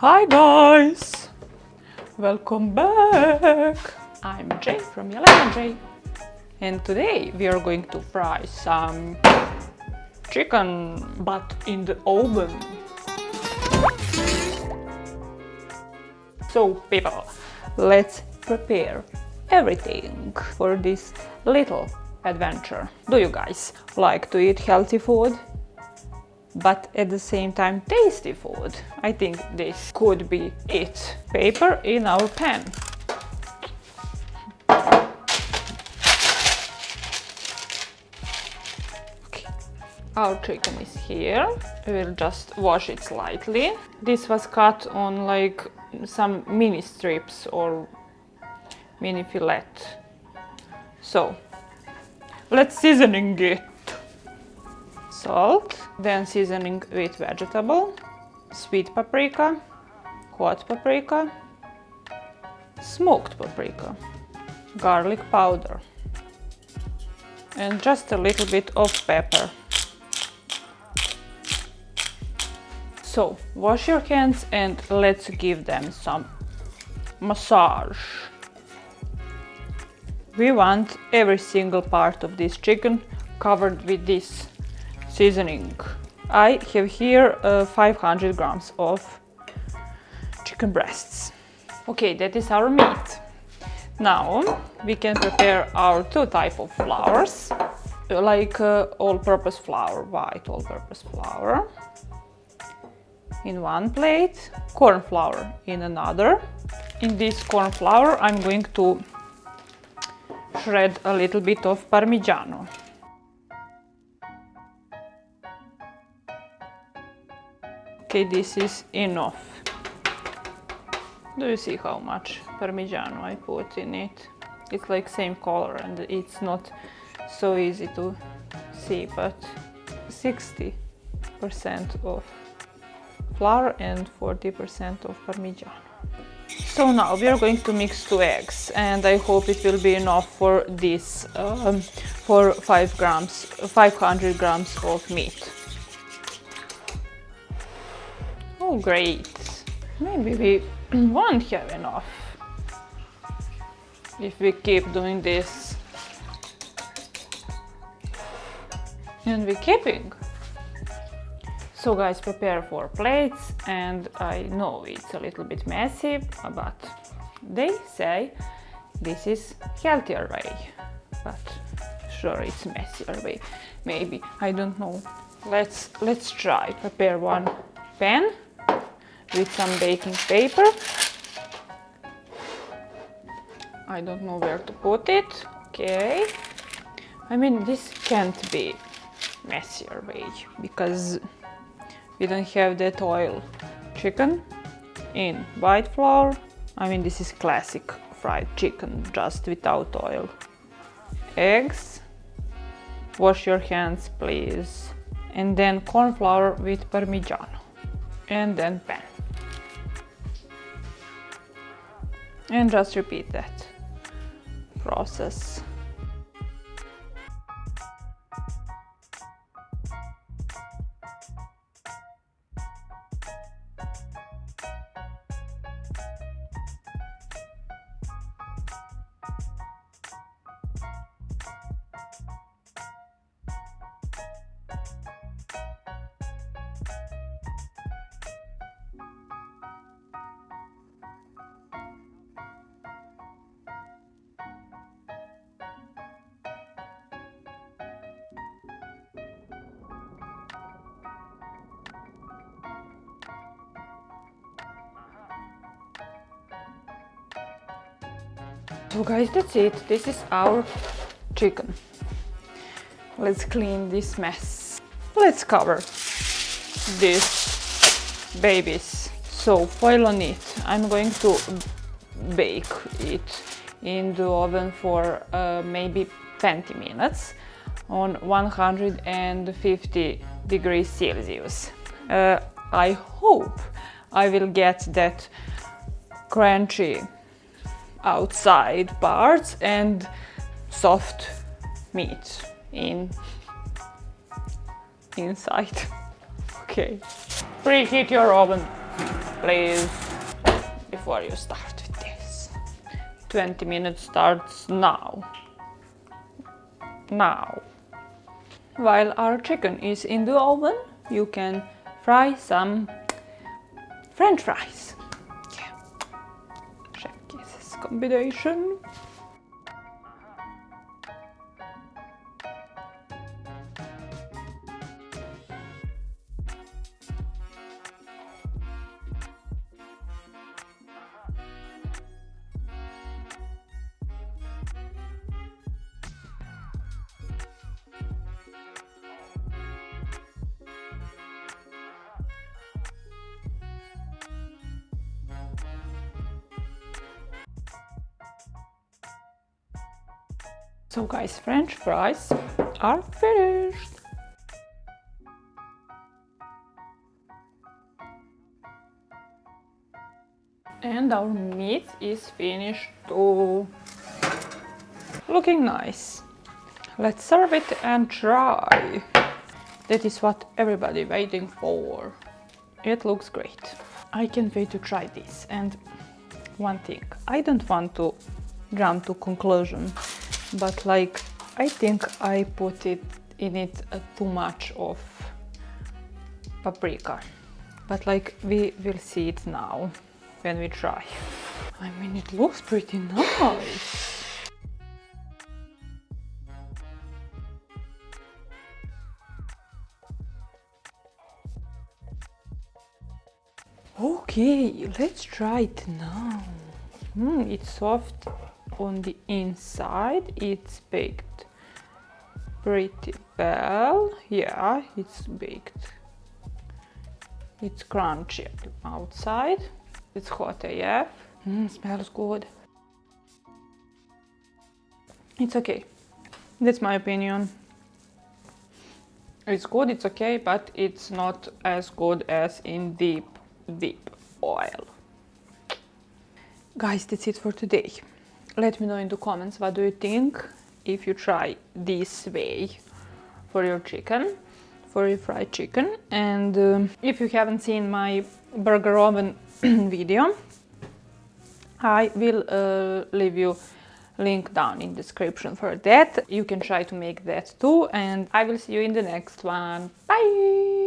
Hi guys! Welcome back! I'm Jay from Jay, and today we are going to fry some chicken but in the oven. So people, let's prepare everything for this little adventure. Do you guys like to eat healthy food? But at the same time tasty food? I think this could be it. Paper in our pan. Okay. Our chicken is here. We'll just wash it slightly. This was cut on like some mini strips or mini fillet. So let's seasoning it. Salt, then seasoning with vegetable, sweet paprika, hot paprika, smoked paprika, garlic powder, and just a little bit of pepper. So wash your hands and let's give them some massage. We want every single part of this chicken covered with this seasoning. I have here 500 grams of chicken breasts. Okay, that is our meat. Now we can prepare our two types of flours, like all-purpose flour, white all-purpose flour in one plate, corn flour in another. In this corn flour I'm going to shred a little bit of Parmigiano. Okay, this is enough. Do you see how much Parmigiano I put in it? It's like same color and it's not so easy to see, but 60% of flour and 40% of Parmigiano. So now we are going to mix 2 eggs and I hope it will be enough for this, for 500 grams of meat. Oh great, maybe we won't have enough if we keep doing this. And we're keeping. So guys, prepare 4 plates, and I know it's a little bit messy, but they say this is healthier way, but sure it's messier way, maybe, I don't know. Let's try. Prepare 1 pan with some baking paper. I don't know where to put it. Okay. I mean, this can't be messier way because we don't have that oil. Chicken in white flour. I mean, this is classic fried chicken, just without oil. Eggs. Wash your hands, please. And then corn flour with Parmigiano. And then pan. And just repeat that process. So guys, that's it. This is our chicken. Let's clean this mess. Let's cover these babies. So foil on it. I'm going to bake it in the oven for maybe 20 minutes on 150 degrees Celsius. I hope I will get that crunchy outside parts and soft meat inside. Okay, preheat your oven. please, before you start with this. 20 minutes starts now. Now. While our chicken is in the oven, you can fry some French fries. Yeah. Chef kisses combination. So guys, French fries are finished. And our meat is finished too. Looking nice. Let's serve it and try. That is what everybody waiting for. It looks great. I can't wait to try this. And one thing, I don't want to jump to conclusion, but like I think I put it in it too much of paprika. But like we will see it now when we try. I mean, it looks pretty nice. Okay, let's try it now. It's soft on the inside. It's baked pretty well. Yeah, it's baked. It's crunchy outside. It's hot AF. Smells good. It's okay. That's my opinion. It's good, it's okay, but it's not as good as in deep oil. Guys, that's it for today. Let me know in the comments what do you think if you try this way for your chicken, for your fried chicken. And if you haven't seen my burger oven video, I will leave you link down in description for that. You can try to make that too, and I will see you in the next one. Bye!